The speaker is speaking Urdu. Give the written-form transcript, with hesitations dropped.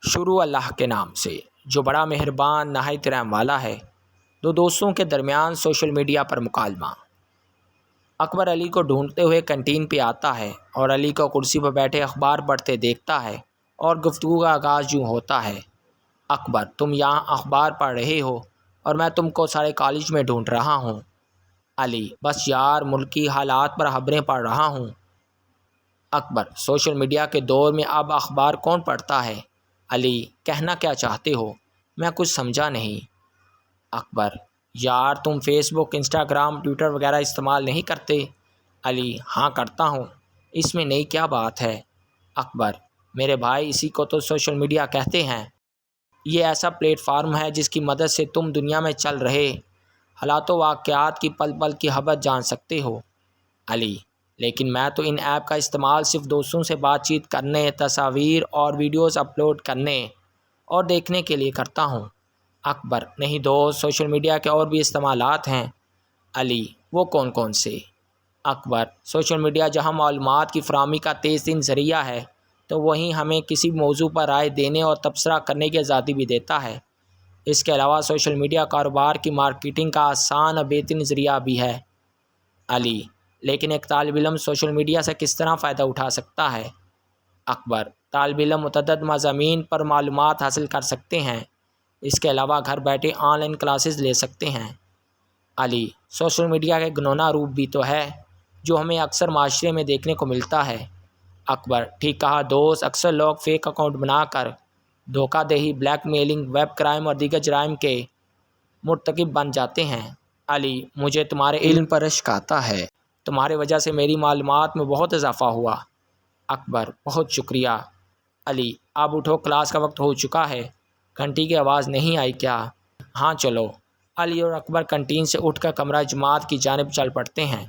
شروع اللہ کے نام سے جو بڑا مہربان نہایت رحم والا ہے۔ دو دوستوں کے درمیان سوشل میڈیا پر مکالمہ۔ اکبر علی کو ڈھونڈتے ہوئے کینٹین پہ آتا ہے اور علی کو کرسی پر بیٹھے اخبار پڑھتے دیکھتا ہے اور گفتگو کا آغاز یوں ہوتا ہے: اکبر، تم یہاں اخبار پڑھ رہے ہو اور میں تم کو سارے کالج میں ڈھونڈ رہا ہوں۔ علی: بس یار، ملکی حالات پر خبریں پڑھ رہا ہوں۔ اکبر: سوشل میڈیا کے دور میں اب اخبار کون پڑھتا ہے؟ علی: کہنا کیا چاہتے ہو؟ میں کچھ سمجھا نہیں۔ اکبر: یار تم فیس بک، انسٹاگرام، ٹویٹر وغیرہ استعمال نہیں کرتے؟ علی: ہاں کرتا ہوں، اس میں نئی کیا بات ہے؟ اکبر: میرے بھائی، اسی کو تو سوشل میڈیا کہتے ہیں۔ یہ ایسا پلیٹ فارم ہے جس کی مدد سے تم دنیا میں چل رہے حالات و واقعات کی پل پل کی خبر جان سکتے ہو۔ علی: لیکن میں تو ان ایپ کا استعمال صرف دوستوں سے بات چیت کرنے، تصاویر اور ویڈیوز اپلوڈ کرنے اور دیکھنے کے لیے کرتا ہوں۔ اکبر: نہیں دوست، سوشل میڈیا کے اور بھی استعمالات ہیں۔ علی: وہ کون کون سے؟ اکبر: سوشل میڈیا جہاں معلومات کی فراہمی کا تیز ترین ذریعہ ہے، تو وہیں ہمیں کسی موضوع پر رائے دینے اور تبصرہ کرنے کی آزادی بھی دیتا ہے۔ اس کے علاوہ سوشل میڈیا کاروبار کی مارکیٹنگ کا آسان اور بہترین ذریعہ بھی ہے۔ علی: لیکن ایک طالب علم سوشل میڈیا سے کس طرح فائدہ اٹھا سکتا ہے؟ اکبر: طالب علم متعدد مضامین پر معلومات حاصل کر سکتے ہیں۔ اس کے علاوہ گھر بیٹھے آن لائن کلاسز لے سکتے ہیں۔ علی: سوشل میڈیا کا ایک گھناؤنا روپ بھی تو ہے جو ہمیں اکثر معاشرے میں دیکھنے کو ملتا ہے۔ اکبر: ٹھیک کہا دوست، اکثر لوگ فیک اکاؤنٹ بنا کر دھوکہ دہی، بلیک میلنگ، ویب کرائم اور دیگر جرائم کے مرتکب بن جاتے ہیں۔ علی: مجھے تمہارے علم پر اشک آتا ہے، تمہاری وجہ سے میری معلومات میں بہت اضافہ ہوا۔ اکبر: بہت شکریہ۔ علی: اب اٹھو، کلاس کا وقت ہو چکا ہے۔ گھنٹی کی آواز نہیں آئی کیا؟ ہاں چلو۔ علی اور اکبر کینٹین سے اٹھ کر کمرہ جماعت کی جانب چل پڑتے ہیں۔